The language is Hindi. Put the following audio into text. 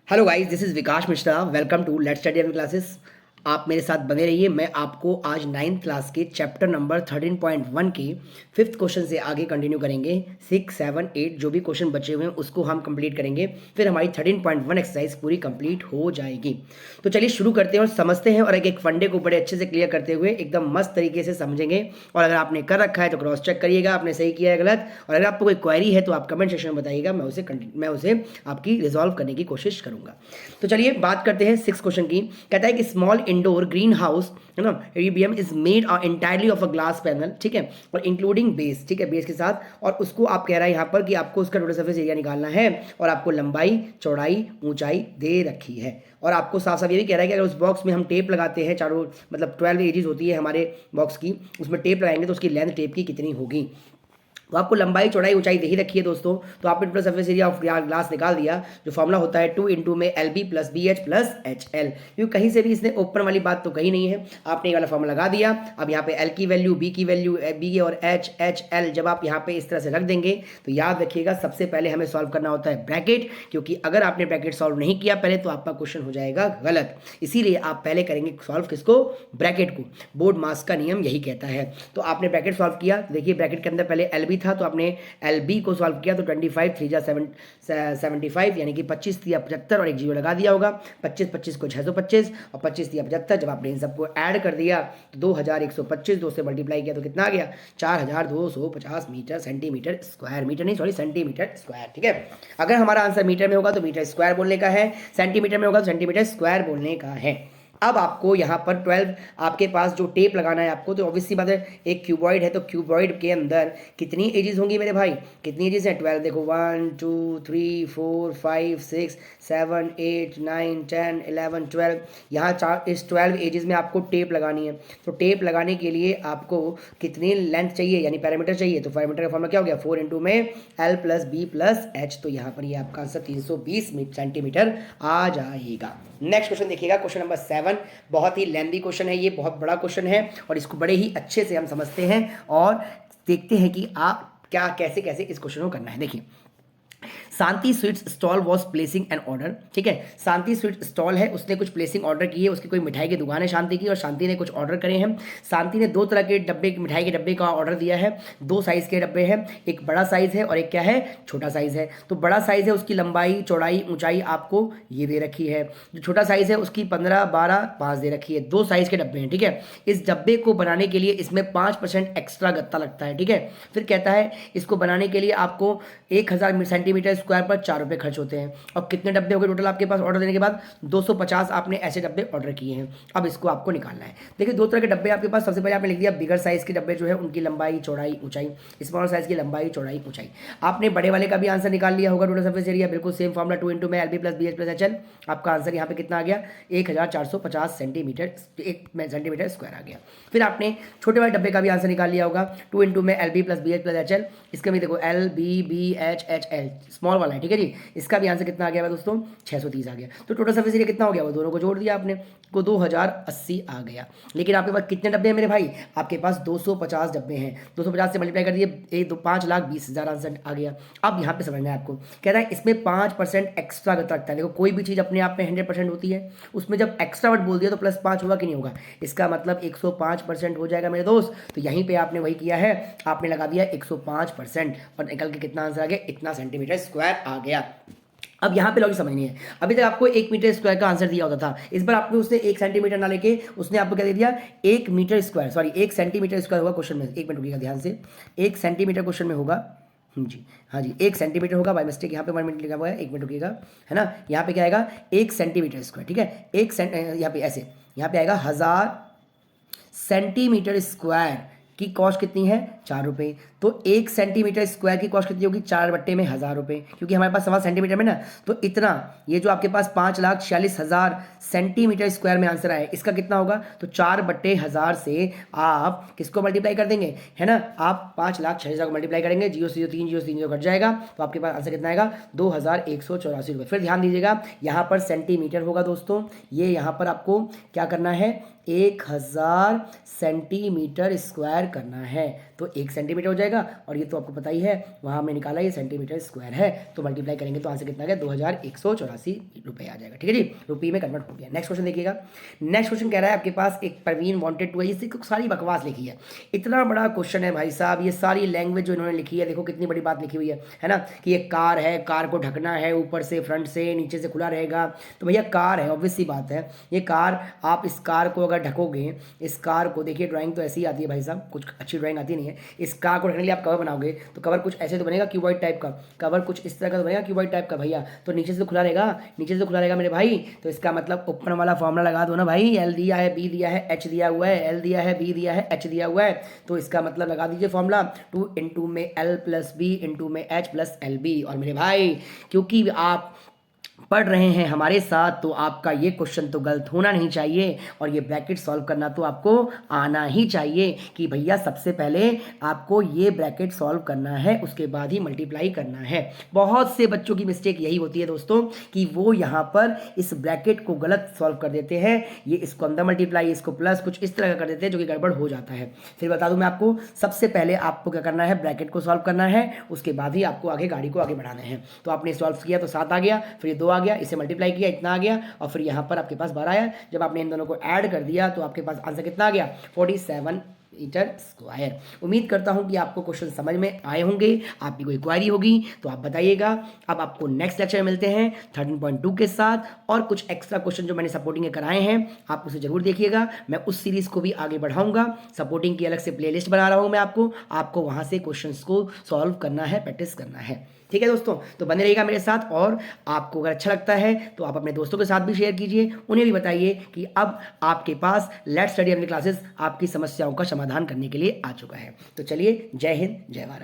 Hello guys, this is Vikas Mishra. Welcome to let's study our classes. आप मेरे साथ बने रहिए। मैं आपको आज नाइन्थ क्लास के चैप्टर नंबर 13.1 के फिफ्थ क्वेश्चन से आगे कंटिन्यू करेंगे। 6, 7, 8 जो भी क्वेश्चन बचे हुए हैं उसको हम कंप्लीट करेंगे, फिर हमारी 13.1 एक्सरसाइज पूरी कंप्लीट हो जाएगी। तो चलिए शुरू करते हैं और समझते हैं, और एक एक फंडे को बड़े अच्छे से क्लियर करते हुए एकदम मस्त तरीके से समझेंगे। और अगर आपने कर रखा है तो क्रॉस चेक करिएगा, आपने सही किया है गलत, और अगर आपको कोई क्वेरी है तो आप कमेंट सेक्शन में बताइएगा, मैं उसे आपकी रिजॉल्व करने की कोशिश करूंगा। तो चलिए बात करते हैं 6 क्वेश्चन की। कहता है कि स्मॉल इंडोर ग्रीन हाउस है ना, EBM is made entirely of a glass panel, ठीक है, और इंक्लूडिंग बेस, ठीक है, बेस के साथ। और उसको आप कह रहा है यहाँ पर कि आपको उसका टोटल सरफेस एरिया निकालना है, और आपको लंबाई, चौड़ाई, ऊंचाई दे रखी है। और आपको साफ साफ ये भी कह रहा है कि अगर उस बॉक्स में हम टेप लगाते हैं चारों, मतलब 12 एजेस होती है हमारे बॉक्स की, उसमें टेप लगाएंगे तो उसकी लेंथ टेप की कितनी होगी। तो आपको लंबाई, चौड़ाई, ऊंचाई दे ही रखी है दोस्तों। तो आपने total surface area of glass निकाल दिया, जो फॉर्मुला होता है 2 इंटू में L B plus B H plus H L. क्योंकि कहीं से भी इसने ओपन वाली बात तो कही नहीं है, आपने ये वाला फॉर्मुला लगा दिया। अब यहाँ पे एल की वैल्यू, बी की वैल्यू, बी और एच, एच एल जब आप यहाँ पे इस तरह से रख देंगे तो याद रखिएगा सबसे पहले हमें सॉल्व करना होता है ब्रैकेट, क्योंकि अगर आपने ब्रैकेट सॉल्व नहीं किया पहले तो आपका क्वेश्चन हो जाएगा गलत। इसीलिए आप पहले करेंगे सॉल्व किसको, ब्रैकेट को। बोर्ड मास का नियम यही कहता है। तो आपने ब्रैकेट सॉल्व किया, देखिए ब्रैकेट के अंदर पहले एल बी था तो आपने एल बी को सॉल्व किया, तो 25 3 जा 75 यानी कि 25 दिया 75 और एक जीरो लगा दिया होगा। 25 25 को 625 और 25 दिया 75। जब आपने इन सबको ऐड कर दिया तो 2125, 2 से मल्टीप्लाई किया तो कितना आ गया, 4250 मीटर सेंटीमीटर स्क्वायर, मीटर नहीं सॉरी सेंटीमीटर स्क्वायर, ठीक है। अगर हमारा आंसर मीटर में होगा तो मीटर स्क्वायर बोलने का है, सेंटीमीटर में होगा तो सेंटीमीटर स्क्वायर बोलने का है। अब आपको यहाँ पर 12 आपके पास जो टेप लगाना है आपको, तो ऑब्वियसली बात है एक क्यूबॉइड है तो क्यूबॉइड के अंदर कितनी एजेस होंगी मेरे भाई, कितनी एजेस हैं, 12। देखो 1 2 3 4 5 6 7 8 9 10 11 12, यहाँ चार, इस 12 एजेस में आपको टेप लगानी है। तो टेप लगाने के लिए आपको कितनी लेंथ चाहिए यानी पैरामीटर चाहिए, तो पैरामीटर का फॉर्मूला क्या हो गया, 4 इंटू में L plus B plus H. तो यहाँ पर ये आपका आंसर 320 सेंटीमीटर आ जाएगा। नेक्स्ट क्वेश्चन देखिएगा, क्वेश्चन नंबर 7। बहुत ही लेंदी क्वेश्चन है, ये बहुत बड़ा क्वेश्चन है और इसको बड़े ही अच्छे से हम समझते हैं और देखते हैं कि आप क्या कैसे कैसे इस क्वेश्चन को करना है। देखिए, Shanti sweets stall was placing an order, ठीक है, शांति स्वीट स्टॉल है, उसने कुछ प्लेसिंग ऑर्डर की है, उसकी कोई मिठाई की दुकान है शांति की, और शांति ने कुछ ऑर्डर करे हैं। शांति ने 2 तरह के डब्बे, मिठाई के डब्बे का ऑर्डर दिया है। 2 साइज़ के डब्बे हैं, एक बड़ा साइज़ है और एक क्या है, छोटा साइज़ है। तो बड़ा साइज़ है उसकी लंबाई, चौड़ाई, ऊंचाई आपको ये दे रखी है। जो छोटा साइज़ है उसकी 15 12 5 दे रखी है। 2 साइज़ के डब्बे हैं, ठीक है। इस डब्बे को बनाने के लिए इसमें 5% एक्स्ट्रा गत्ता लगता है, ठीक है। फिर कहता है इसको बनाने के लिए आपको 1000 सेंटीमीटर स्क्वायर पर 4 रुपये खर्च होते हैं। और कितने डब्बे हो गए टोटल आपके पास ऑर्डर देने के बाद, 250 आपने ऐसे डब्बे ऑर्डर किए हैं। अब इसको आपको निकालना है। देखिए 2 तरह के डब्बे आपके पास, सबसे पहले आपने लिख दिया बिगर साइज के डब्बे जो है उनकी लंबाई, चौड़ाई, ऊंचाई, स्मॉल साइज की लंबाई, चौड़ाई, ऊंचाई। आपने बड़े वाले का भी आंसर निकाल लिया होगा, टोटल सरफेस एरिया बिल्कुल सेम फॉर्मुला 2 इंटू में L B plus B H plus H L. आपका आंसर यहाँ पे कितना आ गया, 1450 सेंटीमीटर, 1 सेंटीमीटर स्क्वायर आ गया। फिर आपने छोटे वाले डब्बे का भी आंसर निकाल लिया होगा, 2 इंटू में L B plus B H plus H L. इसके में देखो L B B H H L small वाला है, ठीक है जी। इसका भी आंसर कितना आ गया दोस्तों, 630 आ गया। तो टोटल सरफेस एरिया कितना हो गया, वो दोनों को जोड़ दिया आपने, को 2080 आ गया। लेकिन आपके पास कितने डब्बे हैं मेरे भाई, आपके पास 250 डब्बे हैं। 250 से मल्टीप्लाई कर दिए, 5,20,000 आंसर आ गया। अब यहाँ पे समझना है आपको, कह रहा है इसमें 5% एक्स्ट्रा लगता है। देखो कोई भी चीज़ अपने आप में 100% होती है, उसमें जब एक्स्ट्रा वर्ड बोल दिया तो +5 होगा कि नहीं होगा, इसका मतलब 105% हो जाएगा मेरे दोस्त। तो यहीं पे आपने वही किया है, आपने लगा दिया 105% और निकल के कितना आंसर आ गया, इतना सेंटीमीटर स्क्वायर आ गया। अब यहाँ पे लॉजिक समझनी है। अभी तक आपको 1 मीटर स्क्वायर का आंसर दिया होता था, इस बार आपने उसने 1 सेंटीमीटर ना लेके उसने आपको क्या दे दिया, 1 metre square, sorry 1 centimetre square होगा क्वेश्चन में। 1 मिनट रुकिएगा ध्यान से, 1 सेंटीमीटर क्वेश्चन में होगा जी, हाँ जी 1 सेंटीमीटर होगा, बाय मिस्टेक यहाँ पे 1 मिनट लिखा हुआ है, 1 मिनट रुकिएगा, है ना। यहाँ पे क्या आएगा, 1 सेंटीमीटर स्क्वायर, ठीक है। यहाँ पे ऐसे, यहाँ पे आएगा 1000 सेंटीमीटर स्क्वायर की कॉस्ट कितनी है, 4 रुपये। तो 1 सेंटीमीटर स्क्वायर की कॉस्ट कितनी होगी, 4 बट्टे में 1000 रुपये, क्योंकि हमारे पास सवाल सेंटीमीटर में ना। तो इतना, ये जो आपके पास 5,46,000 सेंटीमीटर स्क्वायर में आंसर आया, इसका कितना होगा, तो 4 बट्टे 1000 से आप किसको मल्टीप्लाई कर देंगे, है ना। आप 5,46,000 को मल्टीप्लाई करेंगे, 0 से 0 कट जाएगा, तो आपके पास आंसर कितना आएगा, 2184 रुपये। फिर ध्यान दीजिएगा यहाँ पर सेंटीमीटर होगा दोस्तों, ये यहाँ पर आपको क्या करना है, 1000 सेंटीमीटर स्क्वायर करना है। तो 1 सेंटीमीटर हो जाएगा जाएगा, और ये तो आपको पता ही है, वहाँ हमने निकाला ये सेंटीमीटर स्क्वायर है, तो मल्टीप्लाई करेंगे तो आंसर कितना आ गया, 2184 रुपये आ जाएगा। ठीक है जी, रुपये में कन्वर्ट हो गया। नेक्स्ट क्वेश्चन देखिएगा। नेक्स्ट क्वेश्चन कह रहा है आपके पास एक परवीन वांटेड टू, इससे सारी बकवास लिखी है, इतना बड़ा क्वेश्चन है भाई साहब, ये सारी लैंग्वेज जो इन्होंने लिखी है, देखो कितनी बड़ी बात लिखी हुई है ना, कि एक कार है, कार को ढकना है, ऊपर से फ्रंट से नीचे से खुला रहेगा, तो भैया कार है, ऑब्वियस सी बात है, ये कार, आप इस कार को अगर ढकोगे, इस कार को देखिए, ड्राइंग तो ऐसी ही आती है भाई साहब, कुछ अच्छी ड्राइंग आती नहीं है, इस कार को ढकने के लिए आप कवर बनाओगे, तो कवर कुछ ऐसे तो बनेगा क्यूबॉइड टाइप का, कवर कुछ इस तरह का तो बनेगा क्यूबॉइड टाइप का भैया, तो नीचे से तो खुला रहेगा, नीचे से तो खुला रहेगा मेरे भाई, तो इसका मतलब ऊपर वाला फॉर्मूला लगा दो ना भाई, एल दिया है, बी दिया है, एच दिया हुआ है, एल दिया है, बी दिया है, एच दिया हुआ है, तो इसका मतलब लगा दीजिए फॉर्मूला 2 इंटू में एल प्लस बी इंटू में एच प्लस एल बी। और मेरे भाई क्योंकि आप पढ़ रहे हैं हमारे साथ, तो आपका ये क्वेश्चन तो गलत होना नहीं चाहिए, और ये ब्रैकेट सॉल्व करना तो आपको आना ही चाहिए, कि भैया सबसे पहले आपको ये ब्रैकेट सॉल्व करना है, उसके बाद ही मल्टीप्लाई करना है। बहुत से बच्चों की मिस्टेक यही होती है दोस्तों, कि वो यहाँ पर इस ब्रैकेट को गलत सॉल्व कर देते हैं, ये इसको अंदर मल्टीप्लाई, इसको प्लस, कुछ इस तरह का कर देते हैं, जो कि गड़बड़ हो जाता है। फिर बता दूं मैं आपको, सबसे पहले आपको क्या करना है, ब्रैकेट को सॉल्व करना है, उसके बाद ही आपको आगे गाड़ी को आगे बढ़ाना है। तो आपने सॉल्व किया तो 7 आ गया, फिर ये 2 आ गया, इसे मल्टीप्लाई किया, इतना आ गया, और फिर यहाँ पर आपके पास 12 आया। जब आपने इन दोनों को ऐड कर दिया तो आपके पास आंसर कितना आ गया, 47 मीटर स्क्वायर। उम्मीद करता हूं कि आपको क्वेश्चन समझ में आए होंगे। आपकी कोई क्वारी होगी तो आप बताइएगा। अब आपको नेक्स्ट लेक्चर में मिलते हैं 13.2 के साथ, और कुछ एक्स्ट्रा क्वेश्चन जो मैंने सपोर्टिंग के कराए हैं आप उसे जरूर देखिएगा। मैं उस सीरीज को भी आगे बढ़ाऊंगा, सपोर्टिंग की अलग से प्लेलिस्ट बना रहा हूं मैं आपको वहां से क्वेश्चंस को सॉल्व करना है, प्रैक्टिस करना है। ठीक है दोस्तों, तो बने रहिएगा मेरे साथ, और आपको अगर अच्छा लगता है तो आप अपने दोस्तों के साथ भी शेयर कीजिए, उन्हें भी बताइए कि अब आपके पास लेट्स स्टडी अपनी क्लासेस आपकी समस्याओं का समाधान करने के लिए आ चुका है। तो चलिए, जय हिंद, जय भारत।